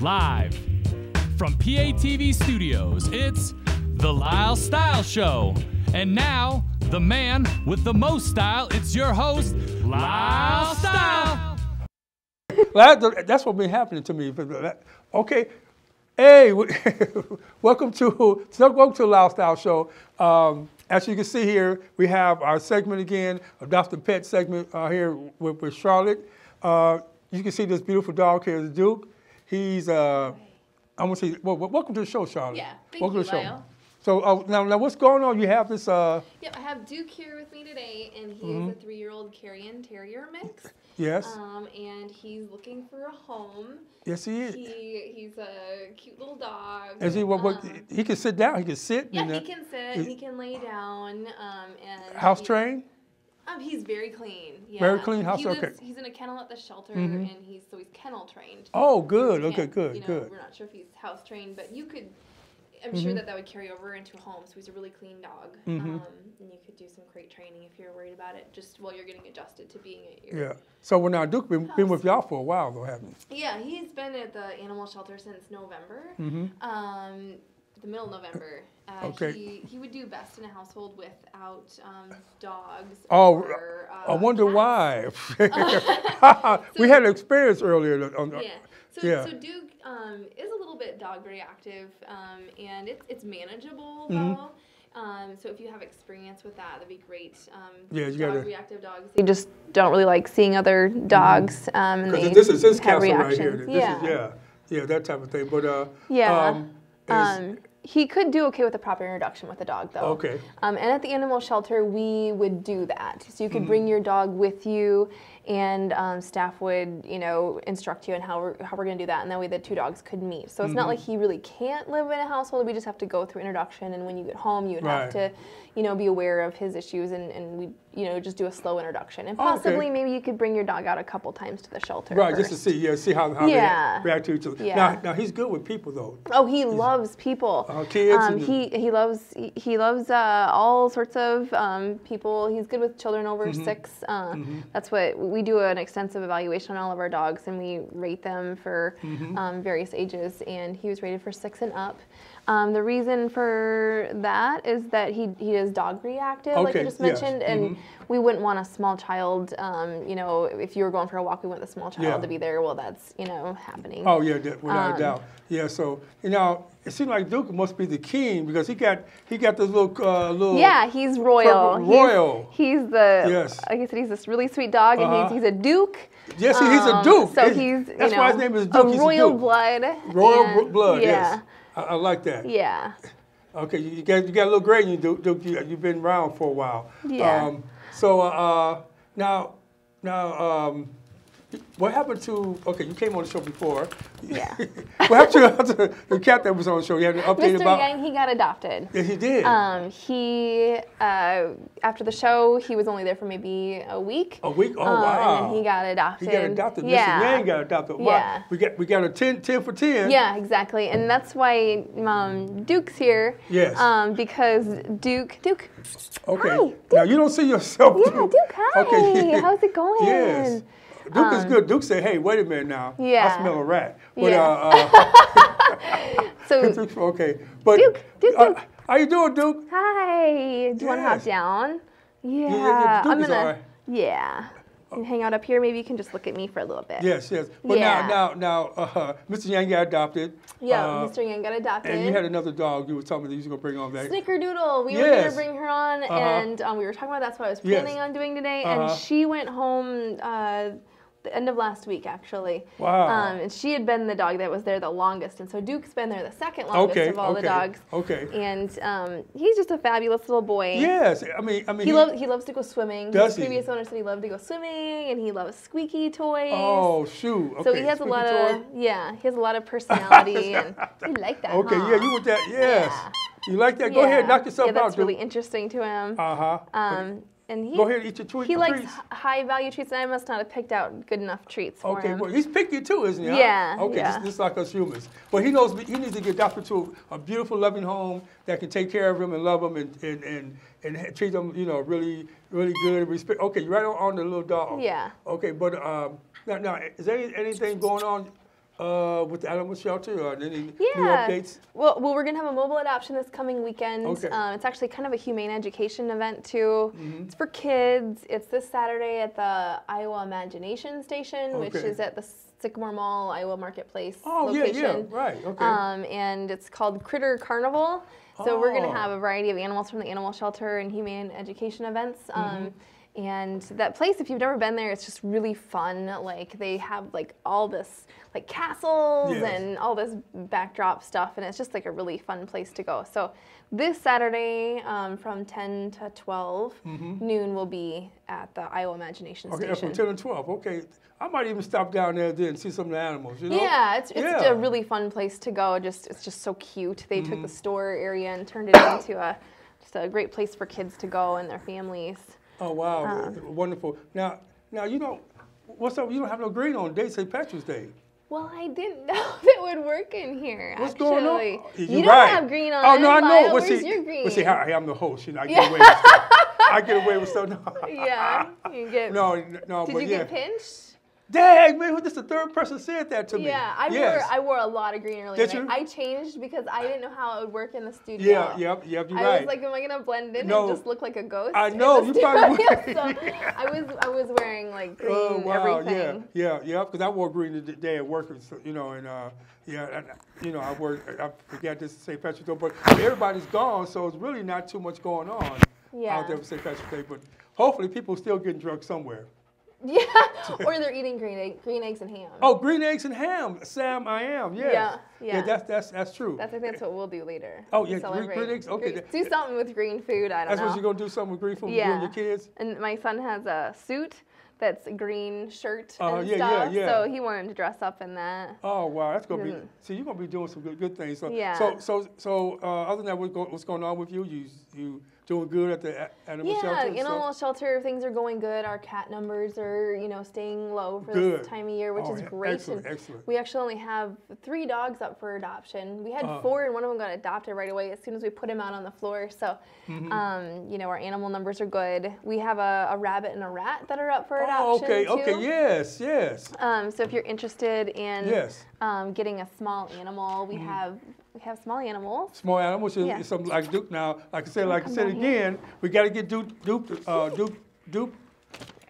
Live from PATV Studios, it's the Lyle Style Show. And now, the man with the most style, it's your host, Lyle Style. That's what's been happening to me. Okay. Hey, welcome to Lyle Style Show. As you can see here, we have our segment again, Adopt a Pet segment here with Charlotte. You can see this beautiful dog here, the Duke. He's, I'm gonna say, welcome to the show, Charlotte. Yeah, welcome you, to the show. Lyle. So now what's going on? You have this. Yep, I have Duke here with me today, and he is a 3-year-old Carrion Terrier mix. Yes. And he's looking for a home. Yes, he is. He's a cute little dog. Is he? He can sit down. He can sit. Yeah, he can sit. He can lay down. And house trained. He's very clean. Yeah. Very clean house. Okay. He's in a kennel at the shelter, and he's kennel trained. Oh, good. Okay, good. We're not sure if he's house trained, but you could. I'm sure that would carry over into a home. So he's a really clean dog, and you could do some crate training if you're worried about it, just while you're getting adjusted to being at your So now Duke been with y'all for a while, though, haven't he? Yeah, he's been at the animal shelter since November. The middle of November. Okay. He would do best in a household without dogs. Oh, or, I wonder cats. why. We had an experience earlier. So Duke is a little bit dog reactive, and it's manageable though. So if you have experience with that, that'd be great. Reactive dogs, they just don't really like seeing other dogs. And this is his castle reactions. Right here. This is that type of thing. But he could do okay with a proper introduction with a dog, though. Okay. And at the animal shelter, we would do that. So you could bring your dog with you, and staff would, instruct you on how we're going to do that, and that way the two dogs could meet. So it's not like he really can't live in a household. We just have to go through introduction, and when you get home, you would have to, be aware of his issues, and we, just do a slow introduction. And possibly maybe you could bring your dog out a couple times to the shelter. Right, first. just to see how they react to each other. Yeah. Now he's good with people, though. Oh, he loves people. Kids. He loves all sorts of people. He's good with children over 6. That's what we do, an extensive evaluation on all of our dogs, and we rate them for various ages. And he was rated for 6 and up. The reason for that is that he is dog reactive, like you just mentioned, and we wouldn't want a small child. If you were going for a walk, we want the small child to be there. Well, that's happening. Oh yeah, without a doubt. Yeah, so it seems like Duke must be the king because he got this little. Yeah, he's royal. Royal. He's like I said, he's this really sweet dog, and he's a Duke. Yes, he's a Duke. So he's that's why his name is Duke. A royal blood. Royal blood. Yeah. Yes. I like that. Yeah. Okay, you got a little gray in you, Duke. You've been around for a while. Yeah. Now, what happened to? Okay, you came on the show before. Yeah. What happened to the cat that was on the show? You had an update Mr. about. Yang, he got adopted. Yeah, he did. He after the show, he was only there for maybe a week. A week? Oh wow! And then he got adopted. He got adopted. Yeah. Mr. Yang got adopted. Wow. Yeah. We got a 10 for 10. Yeah, exactly, and that's why Duke's here. Yes. Because Duke. Okay. Hi, Duke. Now you don't see yourself. Yeah, Duke. Hi. Okay. How's it going? Yes. Duke is good. Duke said, "Hey, wait a minute now. Yeah. I smell a rat." But, So okay, but Duke. how you doing, Duke? Hi. Do you want to hop down? Yeah. Duke I'm is gonna. all right. Yeah. You hang out up here. Maybe you can just look at me for a little bit. Yes. But Yeah. now, Mr. Yang got adopted. Yeah, Mr. Yang got adopted. And you had another dog. You were telling me that you were going to bring on that. Snickerdoodle. We were going to bring her on, and we were talking about that's what I was planning on doing today. And she went home the end of last week, actually. Wow. And she had been the dog that was there the longest, and so Duke's been there the second longest of all the dogs. Okay. And he's just a fabulous little boy. Yes, I mean he loves to go swimming. Does His previous owner said he loved to go swimming, and he loves squeaky toys. Oh shoot! Okay. So he has a lot of personality, and you like that. Okay, huh? yeah, you want that? Yes. Yeah. You like that? Go ahead, knock yourself out. Yeah, that's really interesting to him. And go ahead and eat your treats. He likes high value treats, and I must not have picked out good enough treats for him. Okay, well, he's picky too, isn't he? Yeah. Okay, yeah. Just like us humans. But he knows he needs to get adopted to a beautiful, loving home that can take care of him and love him and treat him, really, really good and respect. Okay, you're right on the little dog. Yeah. Okay, but now is there anything going on With the animal shelter, any new Yeah. updates? Well, we're going to have a mobile adoption this coming weekend. Okay. It's actually kind of a humane education event, too. It's for kids. It's this Saturday at the Iowa Imagination Station, which Okay. is at the Sycamore Mall, Iowa Marketplace Oh, location. yeah, right, okay. And it's called Critter Carnival. So we're going Oh. to have a variety of animals from the animal shelter and humane education events. And that place, if you've never been there, it's just really fun. Like they have like all this like castles Yes. and all this backdrop stuff, and it's just like a really fun place to go. So this Saturday from 10 to 12 noon will be at the Iowa Imagination Okay, Station. from 10 to 12. Okay, I might even stop down there then and see some of the animals. You know? Yeah, it's Yeah. a really fun place to go. It's just so cute. They took the store area and turned it into just a great place for kids to go and their families. Oh wow, wonderful. Now you don't. What's up? You don't have no green on day St. Patrick's Day. Well, I didn't know that would work in here. What's going on? Actually. You're You don't right. have green on. Oh no, I know. Lyle. Well, Where's see, your green? well, see, I'm the host. You know, I get away with stuff. I get away with stuff. No. Yeah, you get. No, Did but you yeah. get pinched? Dang, man, this is the third person said that to me. Yeah, Yes. I wore a lot of green earlier. Did tonight. you? I changed because I didn't know how it would work in the studio. Yeah, you're I right. was like, am I gonna blend in No. and just look like a ghost? I in know, the you probably studio? would. So I was wearing like green Oh wow, everything. yeah, because I wore green today at work, so, you know, and I forgot this St. Patrick's Day, but everybody's gone, so it's really not too much going on out there for St. Patrick's Day. But hopefully, people still getting drunk somewhere. Yeah, or they're eating green eggs and ham. Oh, green eggs and ham, Sam, I am. Yes. Yeah. That's true. I think that's what we'll do later. Oh, We'll yeah, celebrate green eggs? Okay. Do something with green food. I don't That's know. what you're gonna do, something with green food, you Yeah. and your kids. And my son has a suit that's a green shirt Oh, and yeah, stuff. yeah. So he wanted to dress up in that. Oh wow, that's gonna be. See, you're gonna be doing some good things. So, Yeah. So other than that, what's going on with you? You doing good at the animal shelter? Yeah, and animal stuff? shelter, things are going good. Our cat numbers are, staying low for Good. this time of year, which Oh, is yeah. great. Excellent, And excellent. we actually only have 3 dogs up for adoption. We had 4, and one of them got adopted right away as soon as we put him out on the floor. So, our animal numbers are good. We have a rabbit and a rat that are up for adoption Okay, yes. So if you're interested in Yes. getting a small animal, we have small animals. Small animals, Yeah. something like Duke. Now, like I said come down here. again, we got to get Duke.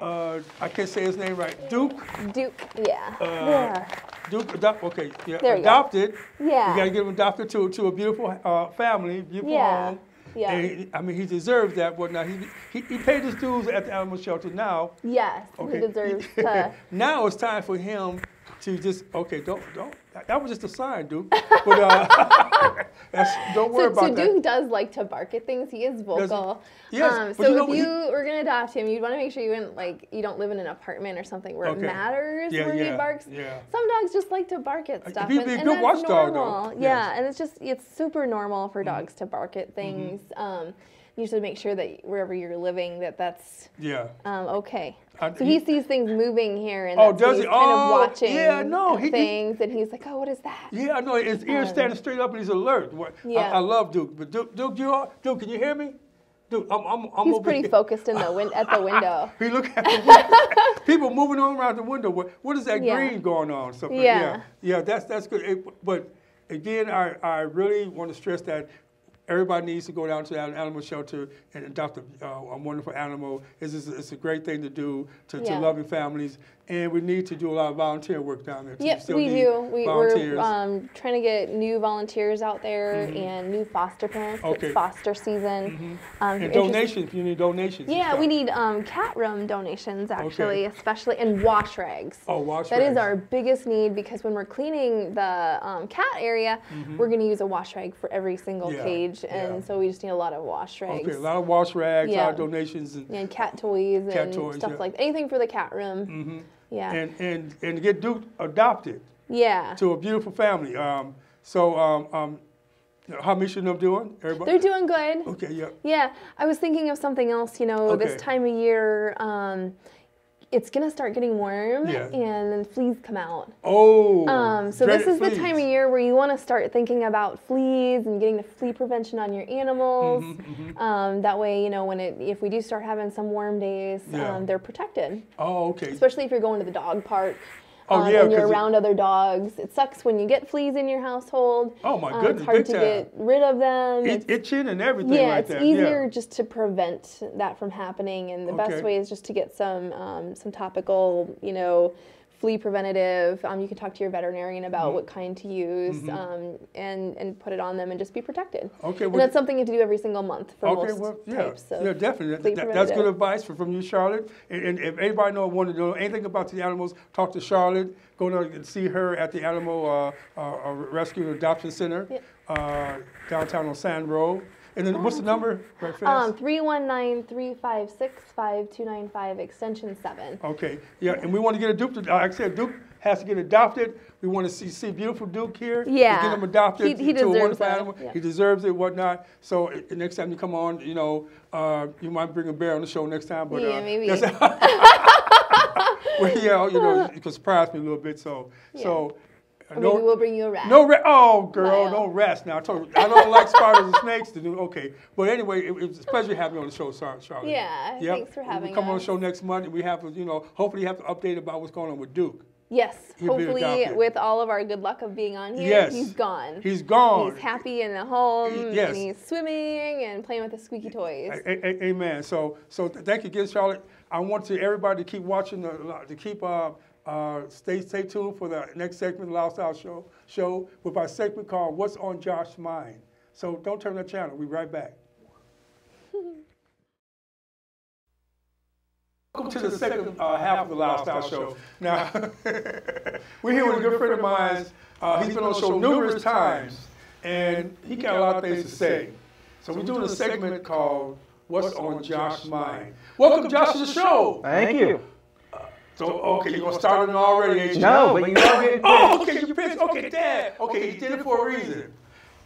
I can't say his name right. Duke. Duke, yeah. Duke, okay, yeah, There you go. adopted. Yeah. We got to get him adopted to a beautiful family, beautiful Yeah. home. Yeah. And he deserves that. But now he paid his dues at the animal shelter. Now, Yes, okay, he deserves to. now it's time for him to just don't. That was just a sign, Duke. But don't worry about So that. Duke does like to bark at things. He is vocal. Yes, but so you know, if you were gonna adopt him, you'd want to make sure you don't live in an apartment or something where Okay. it matters Yeah, where he yeah, barks. yeah. Some dogs just like to bark at stuff, He'd be a and good that's watchdog, though. normal. Yes. Yeah, and it's super normal for dogs to bark at things. You should make sure that wherever you're living, that's Yeah. okay. I- So he sees things moving here, and Oh, that's does he's he? kind Oh, of watching yeah, no, he- things, and he's like, oh, what is that? Yeah, I know. His ears standing straight up and he's alert. Yeah. I love Duke. But Duke, Duke, can you hear me? Duke, I'm He's over pretty here. focused at the window. He look at the window. People moving on around the window. What is that Yeah. green going on? Something. Yeah. Yeah, that's good. But again, I really want to stress that everybody needs to go down to an animal shelter and adopt a wonderful animal. It's a great thing to do to Yeah. loving families. And we need to do a lot of volunteer work down there, too. Yep, Still we need do. volunteers. We're trying to get new volunteers out there and new foster parents. Okay. It's foster season. If And you're interested- donations, if you need donations. and Yeah, stuff. we need cat room donations actually, especially, and wash rags. Oh, wash That is rags. our biggest need because when we're cleaning the cat area, we're going to use a wash rag for every single Yeah, cage, and yeah. so we just need a lot of wash rags. Okay, a lot of wash rags, a lot of Yeah. donations. And cat toys and toys, stuff yeah. like anything for the cat room. Yeah. And to get Duke adopted Yeah. to a beautiful family. How Misha and them doing? Everybody? They're doing good. Okay, yeah. Yeah, I was thinking of something else. Okay. This time of year, it's gonna start getting warm, Yeah. and then fleas come out. Oh. So this dreaded is fleas. the time of year where you want to start thinking about fleas and getting the flea prevention on your animals. That way, if we do start having some warm days, Yeah. they're protected. Oh, okay. Especially if you're going to the dog park. yeah, and you're around other dogs. It sucks when you get fleas in your household. Oh my goodness, it's hard big to time. get rid of them. Itching and everything like that. Yeah, it's easier just to prevent that from happening, and the best way is just to get some topical, flea preventative. You can talk to your veterinarian about what kind to use, and put it on them and just be protected. Okay, and that's something you have to do every single month for most types of definitely. That's good advice from you, Charlotte. And if anybody want to know anything about the animals, talk to Charlotte. Go and see her at the Animal Rescue and Adoption Center downtown on Sand Road. And then what's the number? 319-356-5295, extension 7. Okay, yeah, and we want to get a Duke. Like I said, Duke has to get adopted. We want to see beautiful Duke here. Yeah, get him adopted he to a deserves wonderful it. animal. Yeah. He deserves it, whatnot. So next time you come on, you might bring a bear on the show next time. But yeah, maybe. Well, you can surprise me a little bit. So. Maybe we'll bring you a rat. Oh, girl, no rats. Now, I told you, I don't like spiders and snakes to do. Okay. But anyway, it was a pleasure having you on the show, Charlotte. Yeah, thanks for having us. We'll come on the show next month, and we have to, hopefully you have to update about what's going on with Duke. Yes, hopefully with all of our good luck of being on here, he's gone. He's gone. He's happy in the home, and he's swimming and playing with the squeaky toys. Amen. So thank you again, Charlotte. I want everybody to keep watching, stay tuned for the next segment of the Lyle Style show with our segment called What's on Josh's Mind. So don't turn that channel. We'll be right back. Welcome to the second half of the Lyle Style show. Now, we're here with a good friend of mine. He's been on the show numerous times, and he got a lot of things to say. So we're doing a segment called What's on Josh's Mind. Welcome, Josh, to the show. Thank you. So, okay, you're going to start it already, ain't you? No, but you are getting okay, you pissed. Okay, Dad. Okay, he did it for a reason.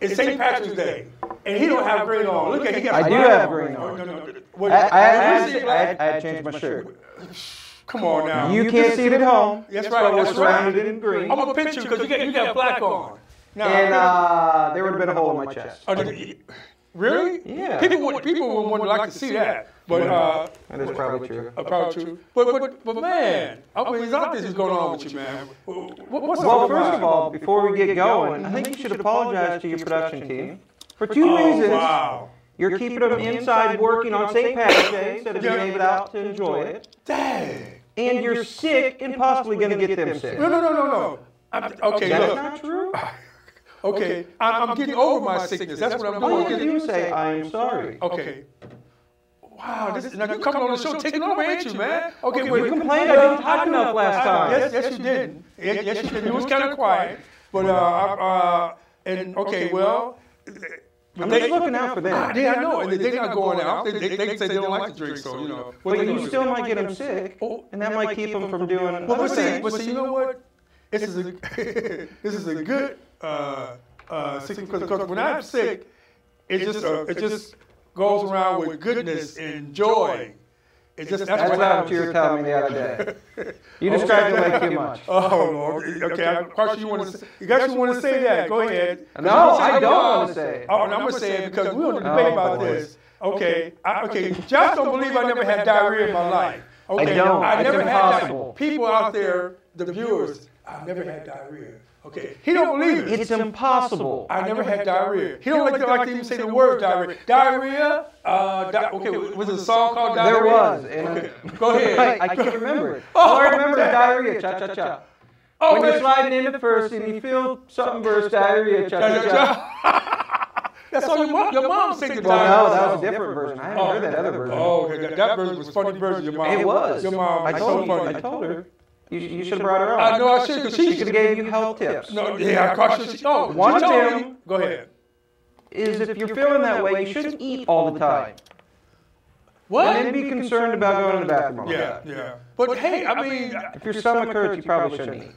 It's St. Patrick's Day, and he don't have green on. Look at he got. I do have green on. No. I changed my shirt. Come on now. You can't see it at home. That's right. That's surrounded in green. I'm gonna pinch you because you got black on. Now, and there would have been a hole in my chest. Really? Yeah. People would like to see that. But that is probably true. Probably true. But man, I mean, there's other things going on with you, man. Well, first of all, before we get going, I think you should apologize to your production team for two reasons. Wow. You're keeping them inside working on St. Patrick's Day instead of being able out to enjoy it. Dang. And you're sick and possibly going to get them sick. No. Okay, That's look. not true. Okay, I'm getting over my sickness. That's what I'm doing. All you have to do is say, I am sorry. Okay. Wow, now you're coming on the show taking over, ain't you, man? Okay, you complained I didn't talk enough last time. Yes, you didn't. Yes, you did. You was kind of quiet. But, okay, well. I'm just looking out for them. Yeah, I know. And they're not going out. They say they don't like to drink, so, But you still might get them sick, and that might keep them from doing other things. But see, you know what? This is a good because when I'm sick, it just goes around with goodness and joy. That's what you were telling me the other day. You described it like too much. Oh, Lord. Okay, I'm quite sure you want to say that. Go ahead. No, I don't want to say it. Oh, no, I'm going to say it because we're going to debate about this. Okay, Josh don't believe I never had diarrhea in my life. Okay, I don't. I never it's had impossible. People out there, the viewers, I've never had diarrhea. Okay, he don't believe it. It's impossible. I never had diarrhea. He don't like to even say the word diarrhea. Diarrhea. Okay, was it a song called Diarrhea? There was. Okay, go ahead. I can't remember it. All I remember is diarrhea. Cha cha cha. When you're sliding into first and you feel something burst, diarrhea. Cha cha cha. That's all your mom sang the diarrhea. Well, no, that was a different version. I haven't heard that other version. Oh, okay. That version was a funny version. Your mom. It was. Your mom. I told her. You should have brought her on. I know I should, because she could have gave you health tips. No, yeah, of course. One of them, go ahead, is if you're feeling that way, you shouldn't eat all the time. What? And then be concerned about going to the bathroom. Yeah. But hey, I mean, if your stomach hurts, you probably shouldn't eat.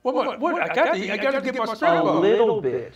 What? I got to eat. I got to get my strength up. A little bit,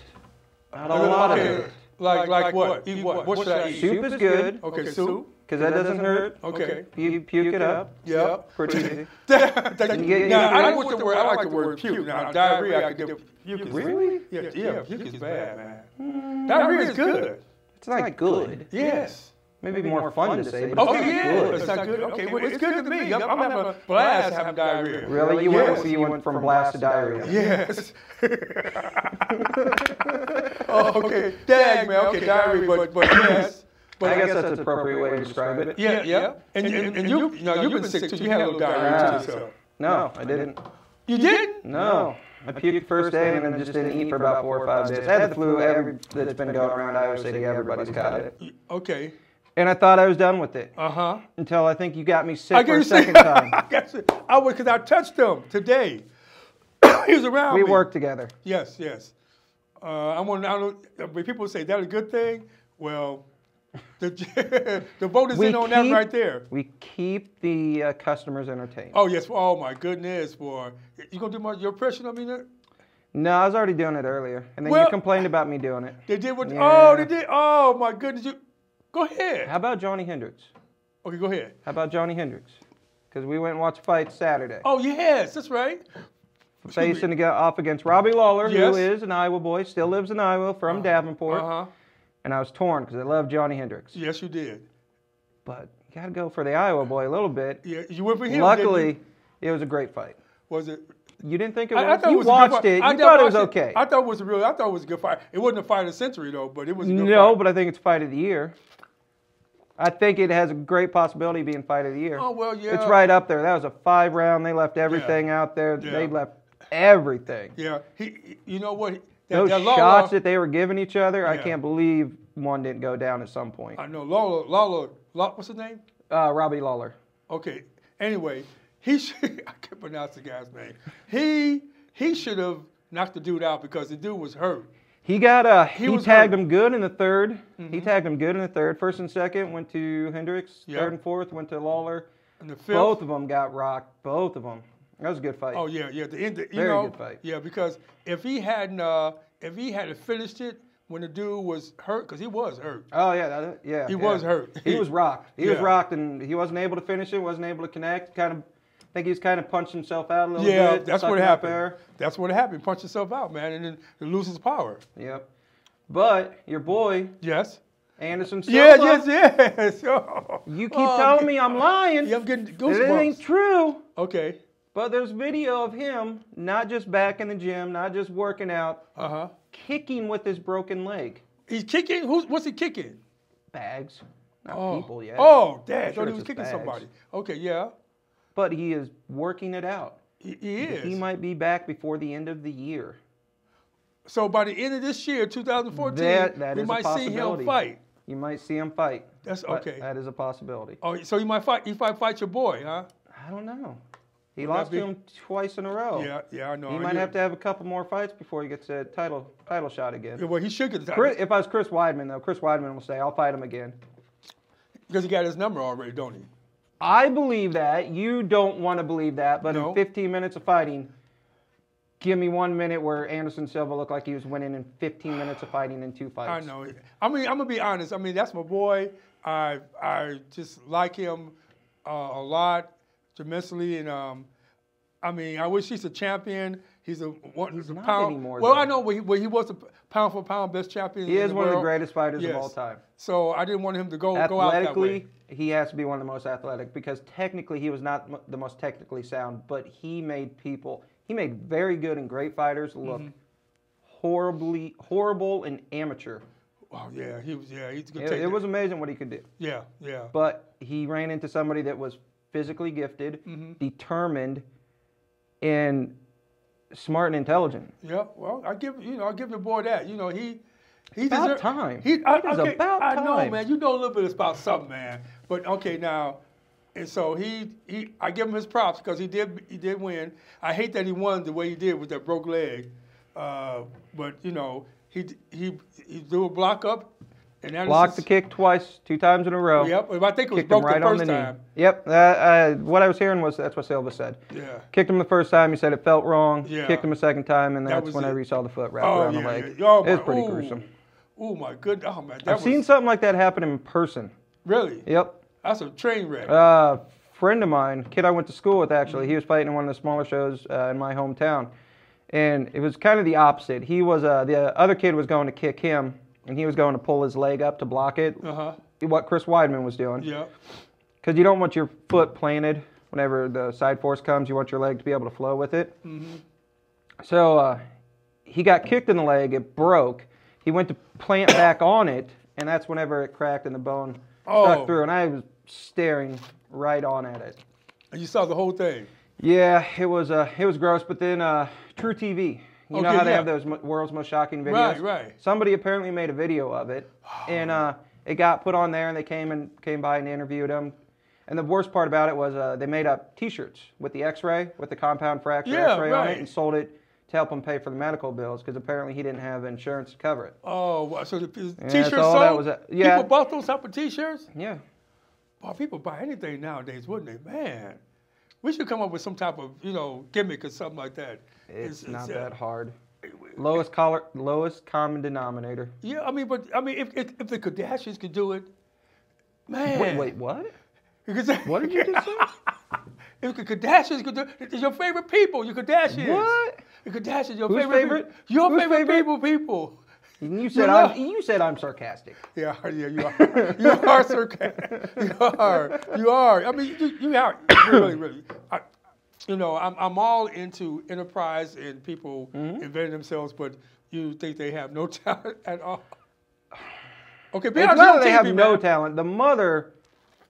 not a lot of it. Like what? Eat what? What should I eat? Soup is good. Okay, soup. Because that doesn't hurt. Okay. You puke it up. Yeah. Pretty easy. Now, I like the word puke. Now, diarrhea, I could get puke. Really? Yeah, puke is bad, man. Diarrhea is good. It's not good. Yes. Maybe more fun to say, but Okay, it's yeah, good. it's not good. Okay, well, it's good to me. I'm having a blast having diarrhea. Really? You went from blast to diarrhea. Yes. Oh, okay. Dag, man. Okay, diarrhea, but yes. But I guess that's an appropriate way to describe it. Yeah. And you've been sick too. You had a little diarrhea too. So. No, I didn't. You didn't? No. I puked the first day and then just didn't eat for about 4 or 5 days. I had the flu that's been going around Iowa City. Everybody's got it. Okay. And I thought I was done with it. Uh-huh. Until I think you got me sick for a second time. I got you. Because I touched him today. He was around me. We worked together. Yes. When people say that's a good thing, well, the vote is in on that right there. We keep the customers entertained. Oh, yes. Oh, my goodness. Boy. You going to do your impression of me now? No, I was already doing it earlier. And then you complained about me doing it. They did what? Yeah. Oh, they did. Oh, my goodness. Go ahead. How about Johnny Hendricks? Okay, go ahead. How about Johnny Hendricks? Because we went and watched fights Saturday. Oh, yes. That's right. Facing off against Robbie Lawler, Yes. who is an Iowa boy, still lives in Iowa, from Davenport. Uh-huh. And I was torn because I love Johnny Hendricks. Yes, you did. But you got to go for the Iowa boy a little bit. Yeah, you went for him. Luckily, it was a great fight. Was it? You didn't think it was? I thought You it was a good watched fight. it. You I thought it was watched okay. I thought it was a good fight. It wasn't a fight of the century though, but it was a good fight. No, but I think it's fight of the year. I think it has a great possibility of being fight of the year. Oh, well, yeah. It's right up there. That was a 5-round. They left everything out there. Yeah. They left everything. Yeah. You know what? Those shots that they were giving each other, I Yeah. can't believe one didn't go down at some point. I know Lawler, what's his name? Robbie Lawler. Okay. Anyway, I can't pronounce the guy's name. He should have knocked the dude out because the dude was hurt. He got he tagged hurt. him good in the third. Mm-hmm. He tagged him good in the third. First and second went to Hendricks. Yeah. Third and fourth went to Lawler. And the fifth. Both of them got rocked. Both of them. That was a good fight. Oh yeah. The end. Very good fight. Yeah, because if he hadn't finished it when the dude was hurt, because he was hurt. Oh yeah, He was hurt. He was rocked. He was Yeah. rocked, and he wasn't able to finish it. Wasn't able to connect. I think he's kind of punched himself out a little bit. Yeah, that's what sucking up happened. air. That's what happened. Punch yourself out, man, and then it loses power. Yep. But your boy Yes. Anderson Yeah, Silva. yes. Oh. You keep telling me I'm lying. Yeah, I'm getting It goosebumps. ain't true. Okay. But there's video of him not just back in the gym, not just working out, kicking with his broken leg. He's kicking. What's he kicking? Bags, not people yet. Oh, dad! I Sure thought he it's was just kicking bags. somebody. Okay, yeah. But he is working it out. He is. He might be back before the end of the year. So by the end of this year, 2014, That we is a might see him possibility. fight. You might see him fight. That's but okay. That is a possibility. Oh, so he might fight. He might fight your boy, huh? I don't know. He Would that lost to be- him twice in a row. Yeah, I know. He might have to have a couple more fights before he gets a title shot again. Yeah, well, he should get the title If I was Chris Weidman, though, Chris Weidman will say, I'll fight him again. because he got his number already, don't he? I believe that. You don't want to believe that. But No. in 15 minutes of fighting, give me 1 minute where Anderson Silva looked like he was winning in 15 minutes of fighting in 2 fights. I know. I mean, I'm gonna be honest. I mean, that's my boy. I just like him a lot, tremendously, and I mean, I wish he's a champion. He's He's a not pound. anymore, Well, though. I know, but he was a pound for pound best champion. He in is the one of the world. greatest fighters of Yes. all time. So I didn't want him to go out that way. Athletically, he has to be one of the most athletic because technically he was not the most technically sound, but he made very good and great fighters look horrible and amateur. Oh yeah, he's a good. It was amazing what he could do. Yeah. But he ran into somebody that was physically gifted, determined, and smart and intelligent. Yeah. Well, I give your boy that. You know, he About time. It is about I know, time. man. You know a little bit about something, man. But okay, now, and so I give him his props because he did win. I hate that he won the way he did with that broke leg, but you know he threw a block up, and that Blocked the kick twice, 2 times in a row. Yep, I think it was Kicked him broke right the on first the knee. time. Yep. What I was hearing was that's what Silva said. Yeah. Kicked him the first time. He said it felt wrong. Yeah. Kicked him a second time, and That that's was whenever it. he saw the foot wrapped around the leg. Yeah. Oh, it was my- pretty ooh. gruesome. Oh my goodness. Oh man, I've seen something like that happen in person. Really? Yep. That's a train wreck. Friend of mine, kid I went to school with actually, he was fighting in one of the smaller shows in my hometown. And it was kind of the opposite. He was the other kid was going to kick him, and he was going to pull his leg up to block it. what Chris Weidman was doing. Yeah. Because you don't want your foot planted whenever the side force comes. You want your leg to be able to flow with it. Mm-hmm. So he got kicked in the leg. It broke. He went to plant back on it, and that's whenever it cracked and the bone stuck through. And I was staring right on at it. And you saw the whole thing? Yeah, it was gross. But then True TV, you know how they have those world's most shocking videos? Right. Somebody apparently made a video of it, and it got put on there, and they came by and interviewed him. And the worst part about it was they made up T-shirts with the X-ray, with the compound fracture X-ray on it, and sold it to help him pay for the medical bills because apparently he didn't have insurance to cover it. Oh, so the T-shirts sold? People bought those type of T-shirts? Yeah. Well, people buy anything nowadays, wouldn't they? Man, we should come up with some type of, gimmick or something like that. It's not that hard. Lowest common denominator. Yeah, I mean, if the Kardashians could do it, man. Wait, what? What did you just say? If the Kardashians could do it, it's your favorite people, your Kardashians. What? The Kardashians, your Who's favorite? Your favorite people. You said I'm sarcastic. Yeah, you are. You are sarcastic. You are. I mean, you are really. I'm all into enterprise and people inventing themselves, but you think they have no talent at all. Okay, be honest. It's not that they have no talent. The mother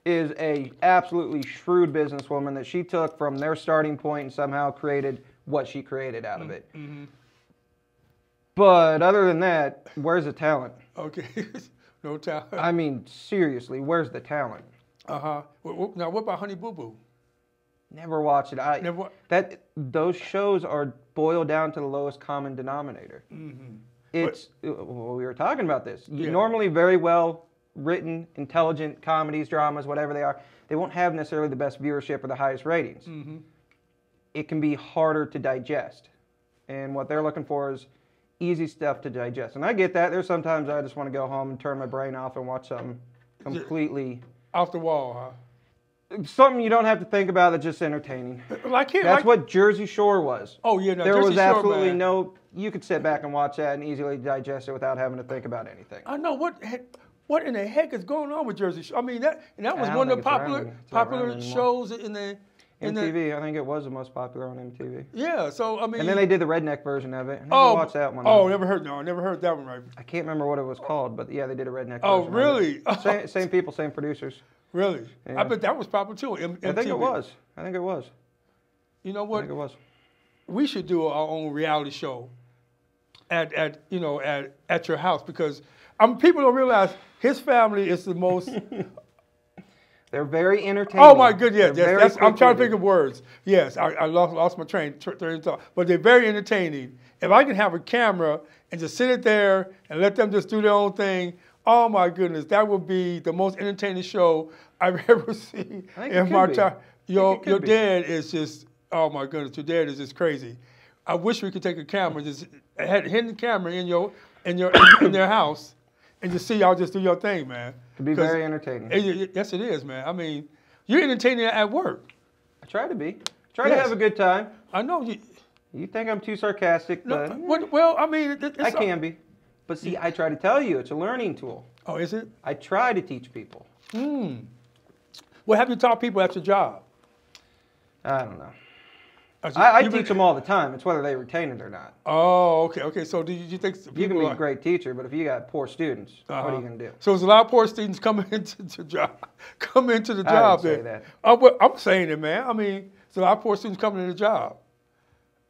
is a absolutely shrewd businesswoman that she took from their starting point and somehow created what she created out of it. Mm-hmm. But other than that, where's the talent? Okay, no talent. I mean, seriously, where's the talent? Now, what about Honey Boo Boo? Never watched it. Those shows are boiled down to the lowest common denominator. Mm-hmm. We were talking about this. Yeah. Normally, very well written, intelligent comedies, dramas, whatever they are, they won't have necessarily the best viewership or the highest ratings. Mm-hmm. It can be harder to digest, and what they're looking for is easy stuff to digest. And I get that. There's sometimes I just want to go home and turn my brain off and watch something completely off the wall, huh? Something you don't have to think about that's just entertaining. That's what Jersey Shore was. Oh yeah, no, there Jersey was Shore, absolutely man. no. You could sit back and watch that and easily digest it without having to think about anything. I know what in the heck is going on with Jersey Shore. I mean that was one of the popular shows in the MTV. I think it was the most popular on MTV. Yeah, so I mean. And then they did the redneck version of it. I never watched that one. Oh, I never heard that one. Right. I can't remember what it was called, but yeah, they did a redneck version. Oh, really? Same people, same producers. Really? Yeah. I bet that was popular too. I think it was. You know what? I think it was. We should do our own reality show at your house because people don't realize his family is the most. They're very entertaining. Oh my goodness, yes. I'm trying to think of words. Yes, I lost my train of thought. But they're very entertaining. If I can have a camera and just sit it there and let them just do their own thing, oh my goodness, that would be the most entertaining show I've ever seen in my time. Your dad is just, oh my goodness, your dad is just crazy. I wish we could take a camera, just had a hidden camera in their house, and just see y'all just do your thing, man. It'd be very entertaining. Yes, it is, man. I mean, you're entertaining at work. I try to be. Try to have a good time. I know. You think I'm too sarcastic, but... Well, I mean... I can be. But see, I try to tell you, it's a learning tool. Oh, is it? I try to teach people. Well, have you taught people at your job? I don't know. I teach them all the time. It's whether they retain it or not. Oh, okay. So do you think you can be a great teacher, but if you got poor students, what are you going to do? So there's a lot of poor students coming into the job. I didn't say that. I'm saying it, man. I mean, there's a lot of poor students coming into the job.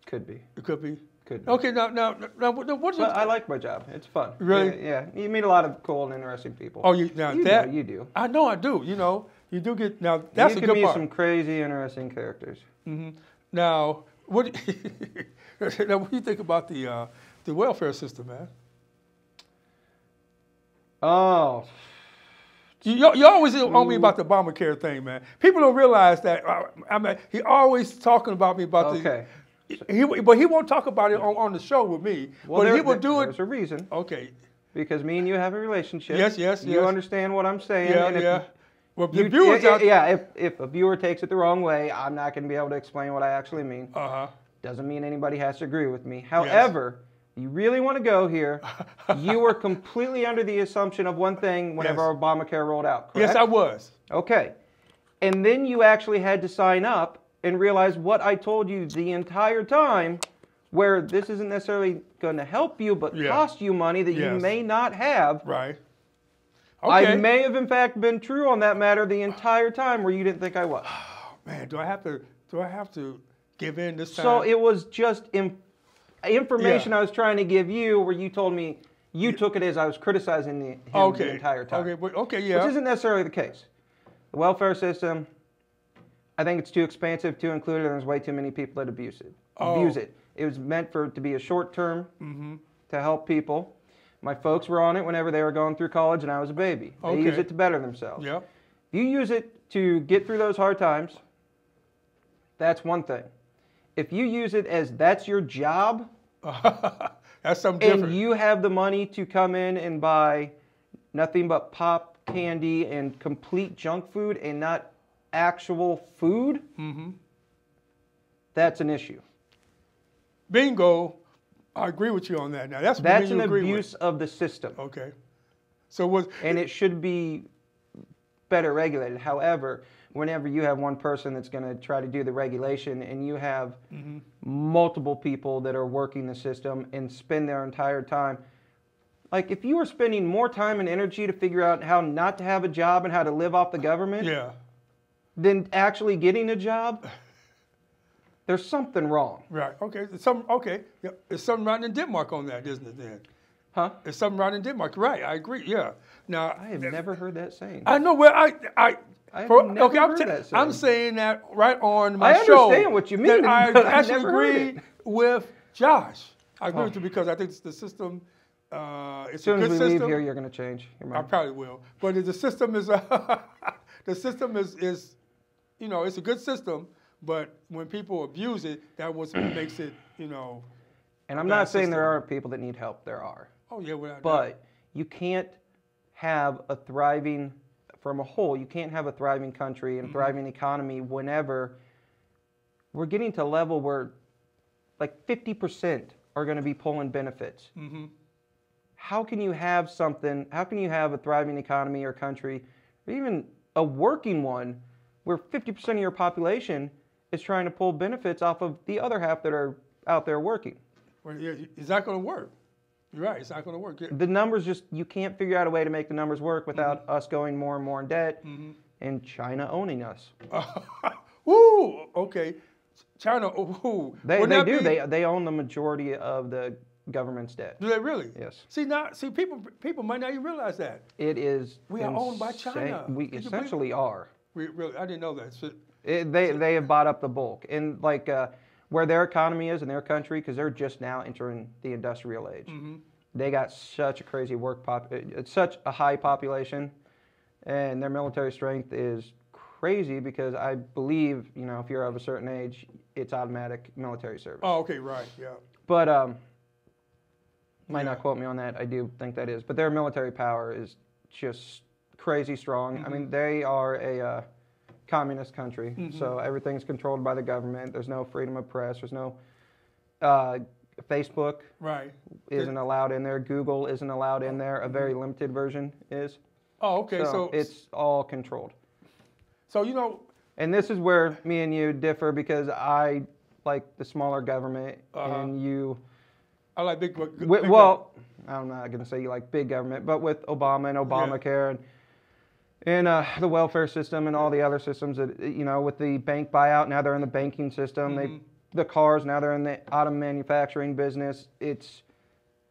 Could be. It could be. Could be. Okay, now what is it? I like my job. It's fun. Really? Yeah. You meet a lot of cool and interesting people. Oh, you do. I know I do. You do get that's a good part. You can meet some crazy, interesting characters. Mm-hmm. Now, what do you think about the welfare system, man? Oh. You always on me about the Obamacare thing, man. People don't realize that. I mean, he always talking about me about the. But he won't talk about it on the show with me. Well, but he will do it. There's a reason. Okay. Because me and you have a relationship. Yes. You understand what I'm saying. Yeah. Well, the viewers if a viewer takes it the wrong way, I'm not going to be able to explain what I actually mean. Doesn't mean anybody has to agree with me. However, you really want to go here. You were completely under the assumption of one thing whenever Obamacare rolled out, correct? Yes, I was. Okay. And then you actually had to sign up and realize what I told you the entire time, where this isn't necessarily going to help you, but cost you money that you may not have. Right. Okay. I may have, in fact, been true on that matter the entire time where you didn't think I was. Oh, man, do I have to give in this time? So it was just information I was trying to give you, where you told me you took it as I was criticizing him the entire time. Okay, Which isn't necessarily the case. The welfare system, I think it's too expansive to include it, and there's way too many people that abuse it. It was meant to be a short term to help people. My folks were on it whenever they were going through college and I was a baby. They use it to better themselves. Yep. If you use it to get through those hard times, that's one thing. If you use it as that's your job, that's something different. And you have the money to come in and buy nothing but pop candy and complete junk food and not actual food, that's an issue. Bingo. I agree with you on that. Now that's an abuse of the system. Okay. So and it should be better regulated. However, whenever you have one person that's going to try to do the regulation and you have multiple people that are working the system and spend their entire time, like if you were spending more time and energy to figure out how not to have a job and how to live off the government than actually getting a job, there's something wrong. Right. Okay. There's something right in Denmark on that, isn't it? Then. Huh? There's something right in Denmark. Right. I agree. Yeah. Now I have never heard that saying. I know where I'm saying that right on my show. I understand what you mean. I actually agree with Josh. I agree with you because I think it's the system. It's a good system. As soon as we leave here, you're going to change your mind. I probably will. But the system is it's a good system. But when people abuse it, that was what makes it, And I'm not saying there aren't people that need help. There are. Oh, yeah, without doubt. But you can't have a thriving, from a whole, you can't have a thriving country and a thriving economy whenever we're getting to a level where like 50% are going to be pulling benefits. How can you have a thriving economy or country, or even a working one, where 50% of your population is trying to pull benefits off of the other half that are out there working? Well, it's not going to work. You're right. It's not going to work. The numbers you can't figure out a way to make the numbers work without us going more and more in debt and China owning us. Ooh, okay. China, ooh. They do. They own the majority of the government's debt. Do they really? Yes. See, people might not even realize that. It is. We are owned by China. We essentially are. Really, I didn't know that. They have bought up the bulk, and like where their economy is in their country, because they're just now entering the industrial age. They got such a crazy such a high population, and their military strength is crazy because I believe if you're of a certain age, it's automatic military service. Oh, okay, right, yeah. But might not quote me on that. I do think that is, but their military power is just crazy strong. I mean, they are a communist country, so everything's controlled by the government. There's no freedom of press. There's no Facebook isn't allowed in there. Google isn't allowed in there. A very limited version is. Oh, okay. So it's all controlled. So and this is where me and you differ because I like the smaller government and you. I like big well, I'm not going to say you like big government, but with Obama and Obamacare and the welfare system and all the other systems that, with the bank buyout, now they're in the banking system. The cars, now they're in the auto manufacturing business.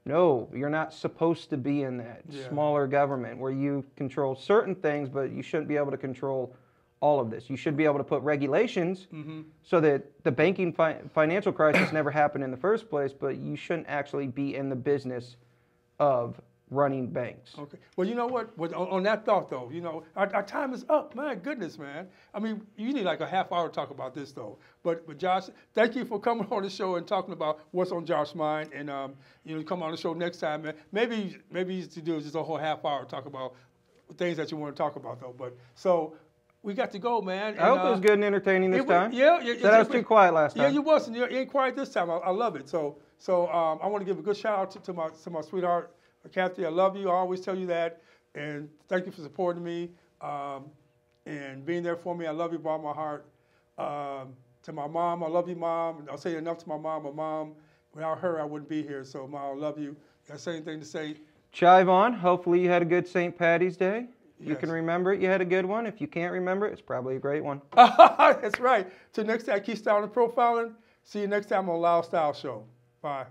No, you're not supposed to be in that smaller government where you control certain things, but you shouldn't be able to control all of this. You should be able to put regulations so that the banking financial crisis never happened in the first place, but you shouldn't actually be in the business of running banks. Okay. Well, you know what? On that thought, though, our time is up. My goodness, man. I mean, you need like a half hour to talk about this, though. But Josh, thank you for coming on the show and talking about what's on Josh's mind. And come on the show next time, man. Maybe you should do just a whole half hour to talk about things that you want to talk about, though. But so we got to go, man. I hope it was good and entertaining this time. Yeah. Said I was too quiet last time. Yeah, you wasn't. You ain't quiet this time. I love it. So I want to give a good shout out to my sweetheart, Kathy. I love you. I always tell you that. And thank you for supporting me and being there for me. I love you with all my heart. To my mom, I love you, Mom. I'll say enough to my mom. My mom, without her, I wouldn't be here. So, Mom, I love you. Got the same thing to say? Chive on. Hopefully you had a good St. Patty's Day. If you Yes. can remember it, you had a good one. If you can't remember it, it's probably a great one. That's right. Till next time, keep styling and profiling. See you next time on Lyle Style Show. Bye.